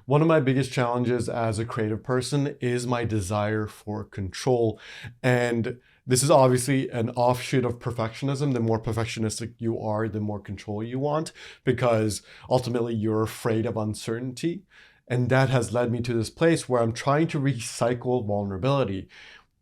One of my biggest challenges as a creative person is my desire for control. And this is obviously an offshoot of perfectionism. The more perfectionistic you are, the more control you want, because ultimately you're afraid of uncertainty. And that has led me to this place where I'm trying to recycle vulnerability.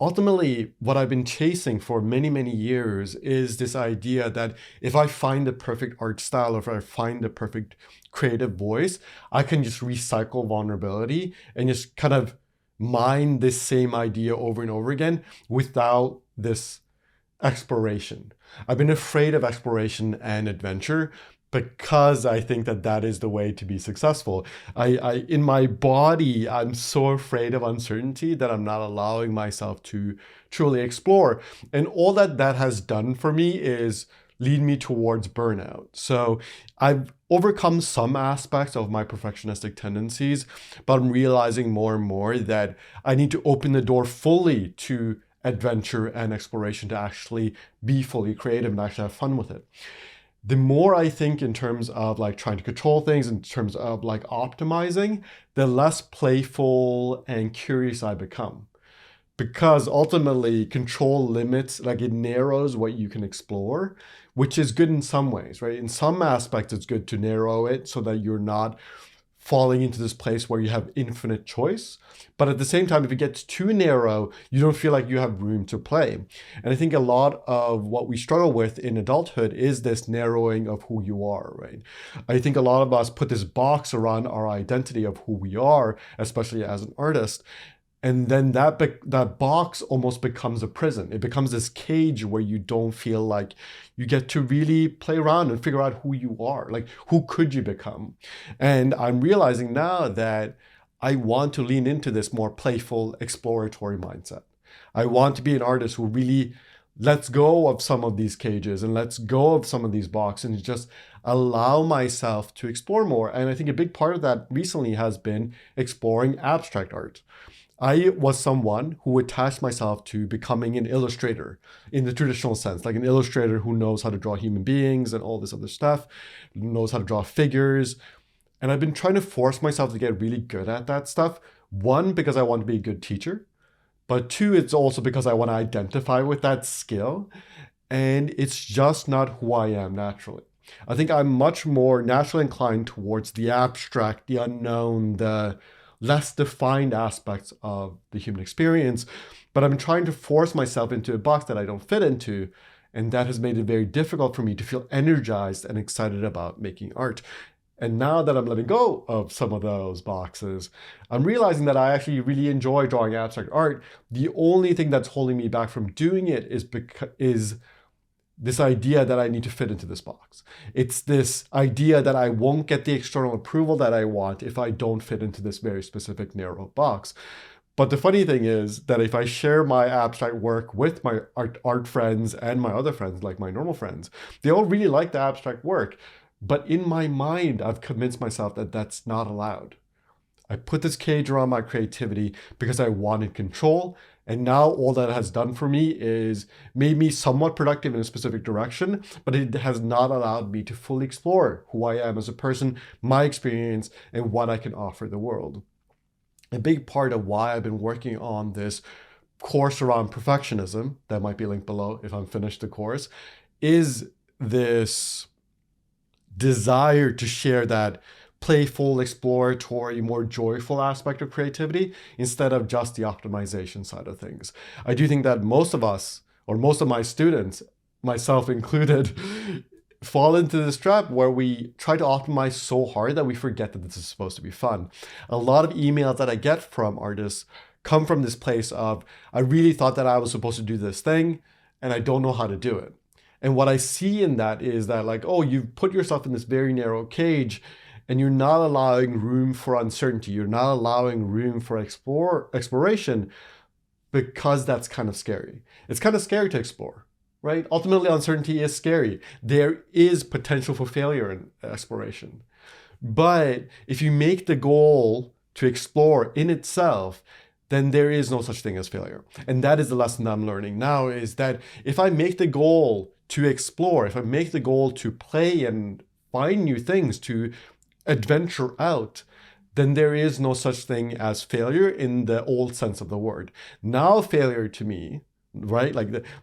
Ultimately, what I've been chasing for many, many years is this idea that if I find the perfect art style, or if I find the perfect creative voice, I can just recycle vulnerability and just kind of mine this same idea over and over again without this exploration. I've been afraid of exploration and adventure because I think that that is the way to be successful. In my body, I'm so afraid of uncertainty that I'm not allowing myself to truly explore. And all that that has done for me is lead me towards burnout. So I've overcome some aspects of my perfectionistic tendencies, but I'm realizing more and more that I need to open the door fully to adventure and exploration to actually be fully creative and actually have fun with it. The more I think in terms of like trying to control things, in terms of like optimizing, the less playful and curious I become. Because ultimately, control limits, like it narrows what you can explore, which is good in some ways, right? In some aspects, it's good to narrow it so that you're not falling into this place where you have infinite choice. But at the same time, if it gets too narrow, you don't feel like you have room to play. And I think a lot of what we struggle with in adulthood is this narrowing of who you are, right? I think a lot of us put this box around our identity of who we are, especially as an artist. And then that box almost becomes a prison. It becomes this cage where you don't feel like you get to really play around and figure out who you are. Like, who could you become? And I'm realizing now that I want to lean into this more playful, exploratory mindset. I want to be an artist who really lets go of some of these cages and lets go of some of these boxes and just allow myself to explore more. And I think a big part of that recently has been exploring abstract art. I was someone who attached myself to becoming an illustrator in the traditional sense, like an illustrator who knows how to draw human beings and all this other stuff, knows how to draw figures. And I've been trying to force myself to get really good at that stuff. One, because I want to be a good teacher, but two, it's also because I want to identify with that skill. And it's just not who I am naturally. I think I'm much more naturally inclined towards the abstract, the unknown, the less defined aspects of the human experience, but I'm trying to force myself into a box that I don't fit into. And that has made it very difficult for me to feel energized and excited about making art. And now that I'm letting go of some of those boxes, I'm realizing that I actually really enjoy drawing abstract art. The only thing that's holding me back from doing it is this idea that I need to fit into this box. It's this idea that I won't get the external approval that I want if I don't fit into this very specific narrow box. But the funny thing is that if I share my abstract work with my art friends and my other friends, like my normal friends, they all really like the abstract work. But in my mind, I've convinced myself that that's not allowed. I put this cage around my creativity because I wanted control. And now all that has done for me is made me somewhat productive in a specific direction, but it has not allowed me to fully explore who I am as a person, my experience, and what I can offer the world. A big part of why I've been working on this course around perfectionism, that might be linked below if I'm finished the course, is this desire to share that playful, exploratory, more joyful aspect of creativity instead of just the optimization side of things. I do think that most of us, or most of my students, myself included, fall into this trap where we try to optimize so hard that we forget that this is supposed to be fun. A lot of emails that I get from artists come from this place of, I really thought that I was supposed to do this thing and I don't know how to do it. And what I see in that is that, like, oh, you've put yourself in this very narrow cage and you're not allowing room for uncertainty. You're not allowing room for exploration because that's kind of scary. It's kind of scary to explore, right? Ultimately, uncertainty is scary. There is potential for failure in exploration. But if you make the goal to explore in itself, then there is no such thing as failure. And that is the lesson I'm learning now, is that if I make the goal to explore, if I make the goal to play and find new things, to adventure out, then there is no such thing as failure in the old sense of the word. Now failure to me, right?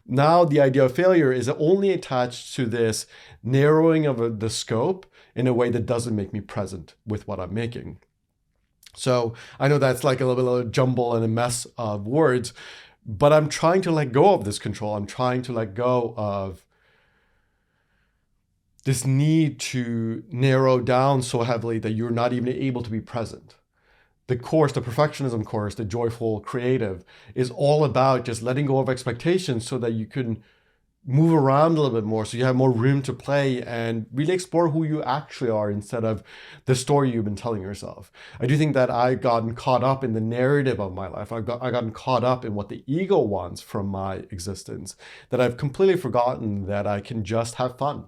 Now the idea of failure is only attached to this narrowing of the scope in a way that doesn't make me present with what I'm making. So I know that's like a little bit of a jumble and a mess of words, but I'm trying to let go of this control. I'm trying to let go of this need to narrow down so heavily that you're not even able to be present. The course, the perfectionism course, the joyful creative, is all about just letting go of expectations so that you can move around a little bit more, so you have more room to play and really explore who you actually are instead of the story you've been telling yourself. I do think that I've gotten caught up in the narrative of my life. I've gotten caught up in what the ego wants from my existence, that I've completely forgotten that I can just have fun.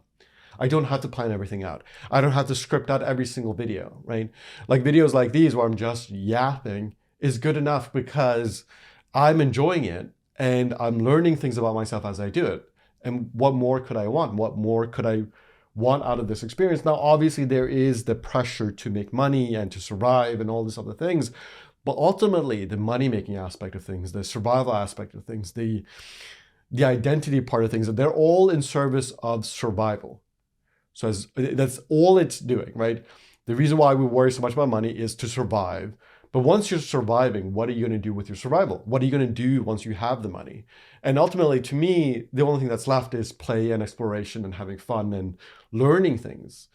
I don't have to plan everything out. I don't have to script out every single video, right? Like videos like these where I'm just yapping is good enough because I'm enjoying it and I'm learning things about myself as I do it. And what more could I want? What more could I want out of this experience? Now, obviously, there is the pressure to make money and to survive and all these other things. But ultimately, the money-making aspect of things, the survival aspect of things, the identity part of things, they're all in service of survival. So that's all it's doing, right? The reason why we worry so much about money is to survive. But once you're surviving, what are you going to do with your survival? What are you going to do once you have the money? And ultimately, to me, the only thing that's left is play and exploration and having fun and learning things.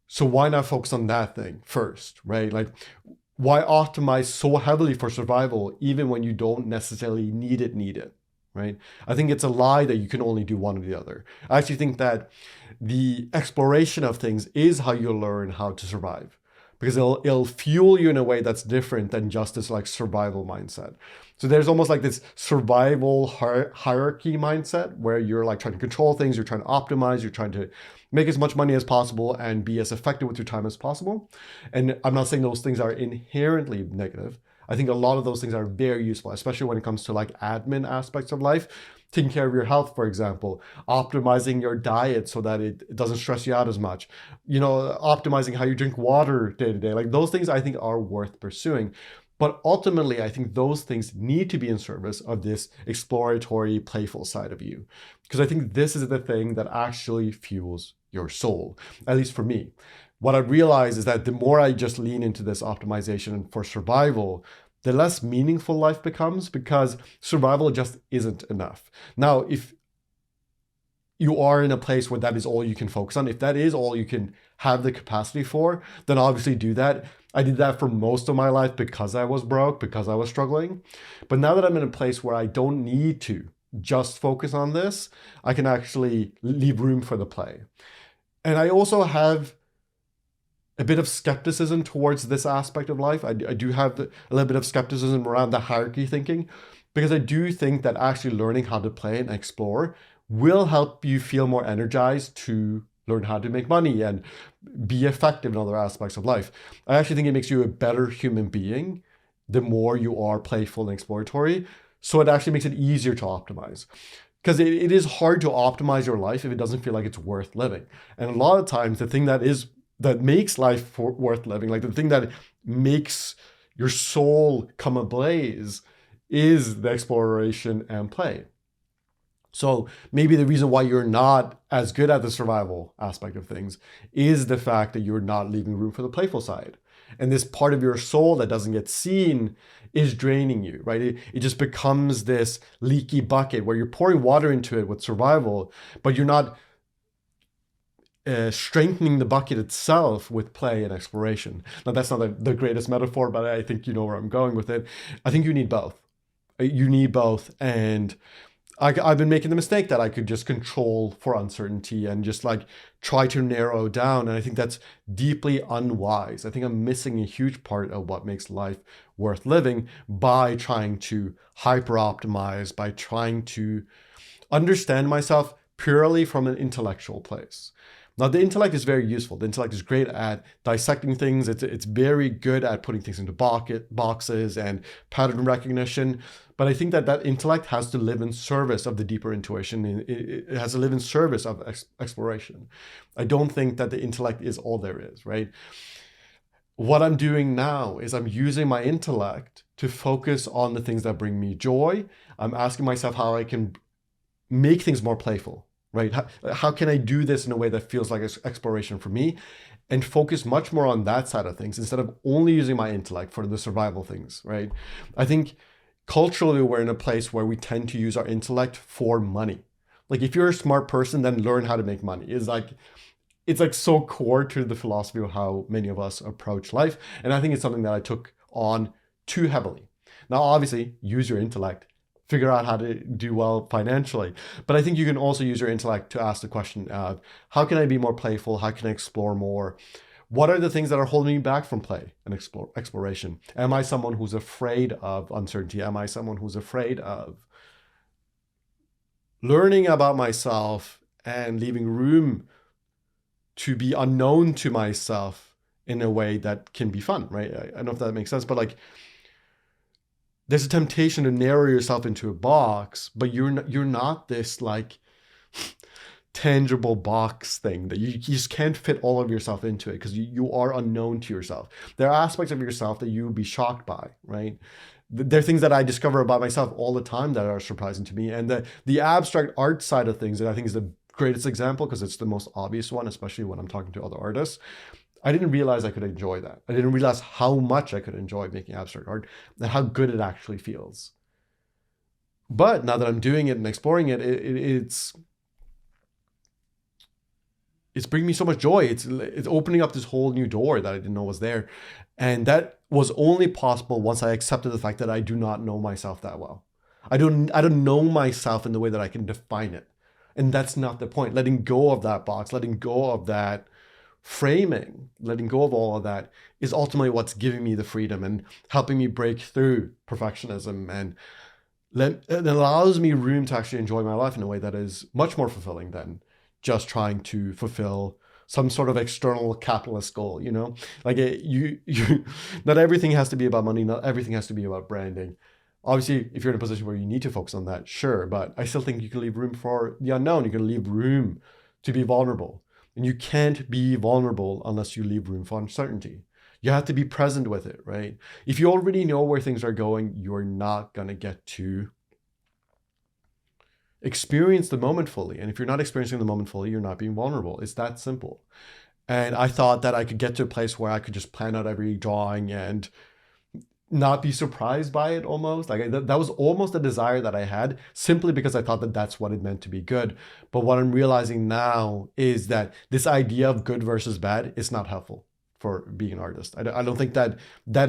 So why not focus on that thing first, right? Like, why optimize so heavily for survival even when you don't necessarily need it, right? I think it's a lie that you can only do one or the other. I actually think that the exploration of things is how you learn how to survive, because it'll fuel you in a way that's different than just this like survival mindset. So there's almost like this survival hierarchy mindset where you're like trying to control things, you're trying to optimize, you're trying to make as much money as possible and be as effective with your time as possible. And I'm not saying those things are inherently negative. I think a lot of those things are very useful, especially when it comes to like admin aspects of life. Taking care of your health, for example, optimizing your diet so that it doesn't stress you out as much, optimizing how you drink water day to day. Like those things I think are worth pursuing. But ultimately, I think those things need to be in service of this exploratory, playful side of you. Because I think this is the thing that actually fuels your soul, at least for me. What I realize is that the more I just lean into this optimization for survival, the less meaningful life becomes, because survival just isn't enough. Now, if you are in a place where that is all you can focus on, if that is all you can have the capacity for, then obviously do that. I did that for most of my life because I was broke, because I was struggling. But now that I'm in a place where I don't need to just focus on this, I can actually leave room for the play. And I also have a bit of skepticism towards this aspect of life. I do have a little bit of skepticism around the hierarchy thinking, because I do think that actually learning how to play and explore will help you feel more energized to learn how to make money and be effective in other aspects of life. I actually think it makes you a better human being the more you are playful and exploratory. So it actually makes it easier to optimize. Because it is hard to optimize your life if it doesn't feel like it's worth living. And a lot of times the thing that makes life worth living, like the thing that makes your soul come ablaze, is the exploration and play. So maybe the reason why you're not as good at the survival aspect of things is the fact that you're not leaving room for the playful side. And this part of your soul that doesn't get seen is draining you, right? It just becomes this leaky bucket where you're pouring water into it with survival, but you're not strengthening the bucket itself with play and exploration. Now, that's not the greatest metaphor, but I think you know where I'm going with it. I think you need both. You need both. And I've been making the mistake that I could just control for uncertainty and just like try to narrow down. And I think that's deeply unwise. I think I'm missing a huge part of what makes life worth living by trying to hyper optimize, by trying to understand myself purely from an intellectual place. Now, the intellect is very useful. The intellect is great at dissecting things. It's very good at putting things into boxes and pattern recognition. But I think that intellect has to live in service of the deeper intuition. It has to live in service of exploration. I don't think that the intellect is all there is, right? what I'm doing now is I'm using my intellect to focus on the things that bring me joy. I'm asking myself how I can make things more playful, right? How can I do this in a way that feels like exploration for me, and focus much more on that side of things instead of only using my intellect for the survival things, right? I think culturally we're in a place where we tend to use our intellect for money. Like if you're a smart person, then learn how to make money. It's like so core to the philosophy of how many of us approach life. And I think it's something that I took on too heavily. Now, obviously, use your intellect, figure out how to do well financially. But I think you can also use your intellect to ask the question of how can I be more playful? How can I explore more? What are the things that are holding me back from play and exploration? Am I someone who's afraid of uncertainty? Am I someone who's afraid of learning about myself and leaving room to be unknown to myself in a way that can be fun, right? I don't know if that makes sense, but like there's a temptation to narrow yourself into a box, but you're not this like tangible box thing that you just can't fit all of yourself into it because you are unknown to yourself. There are aspects of yourself that you would be shocked by, right? There are things that I discover about myself all the time that are surprising to me. And the abstract art side of things that I think is the greatest example because it's the most obvious one, especially when I'm talking to other artists. I didn't realize I could enjoy that. I didn't realize how much I could enjoy making abstract art and how good it actually feels. But now that I'm doing it and exploring it, it's bringing me so much joy. It's opening up this whole new door that I didn't know was there. And that was only possible once I accepted the fact that I do not know myself that well. I don't know myself in the way that I can define it. And that's not the point. Letting go of that box, letting go of that framing, letting go of all of that is ultimately what's giving me the freedom and helping me break through perfectionism, and it allows me room to actually enjoy my life in a way that is much more fulfilling than just trying to fulfill some sort of external capitalist goal, you know? Like not everything has to be about money, not everything has to be about branding. Obviously, if you're in a position where you need to focus on that, sure, but I still think you can leave room for the unknown. You can leave room to be vulnerable. And you can't be vulnerable unless you leave room for uncertainty. You have to be present with it, right? If you already know where things are going, you're not going to get to experience the moment fully. And if you're not experiencing the moment fully, you're not being vulnerable. It's that simple. And I thought that I could get to a place where I could just plan out every drawing and not be surprised by it almost. Like that was almost a desire that I had simply because I thought that that's what it meant to be good. But what I'm realizing now is that this idea of good versus bad is not helpful for being an artist. I don't think that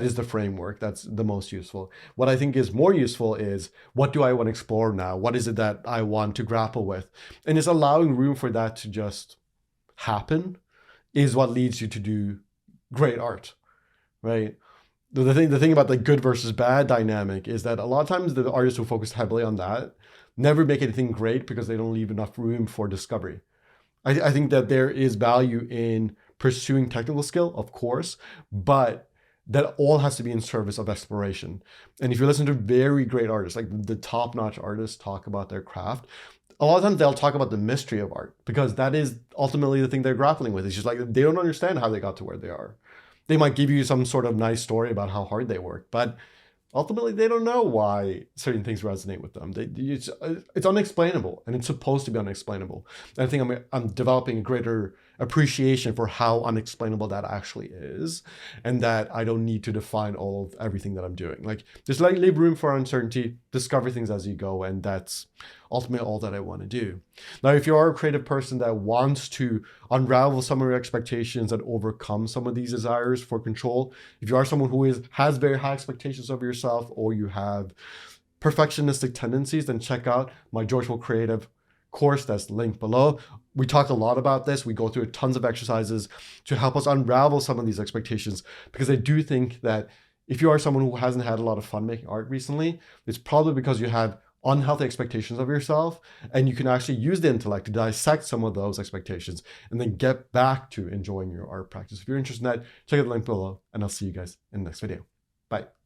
is the framework that's the most useful. What I think is more useful is what do I want to explore now? What is it that I want to grapple with? And it's allowing room for that to just happen is what leads you to do great art, right? The thing about the good versus bad dynamic is that a lot of times the artists who focus heavily on that never make anything great because they don't leave enough room for discovery. I think that there is value in pursuing technical skill, of course, but that all has to be in service of exploration. And if you listen to very great artists, like the top-notch artists talk about their craft, a lot of times they'll talk about the mystery of art because that is ultimately the thing they're grappling with. It's just like they don't understand how they got to where they are. They might give you some sort of nice story about how hard they work, but ultimately they don't know why certain things resonate with them. It's unexplainable, and it's supposed to be unexplainable. And I think I'm developing a greater appreciation for how unexplainable that actually is, and that I don't need to define everything that I'm doing. Like just leave room for uncertainty, discover things as you go, and that's ultimately all that I want to do. Now, if you are a creative person that wants to unravel some of your expectations and overcome some of these desires for control, if you are someone who has very high expectations of yourself, or you have perfectionistic tendencies, then check out my Joyful Creative course that's linked below. We talk a lot about this. We go through tons of exercises to help us unravel some of these expectations, because I do think that if you are someone who hasn't had a lot of fun making art recently, it's probably because you have unhealthy expectations of yourself, and you can actually use the intellect to dissect some of those expectations and then get back to enjoying your art practice. If you're interested in that, check out the link below, and I'll see you guys in the next video. Bye.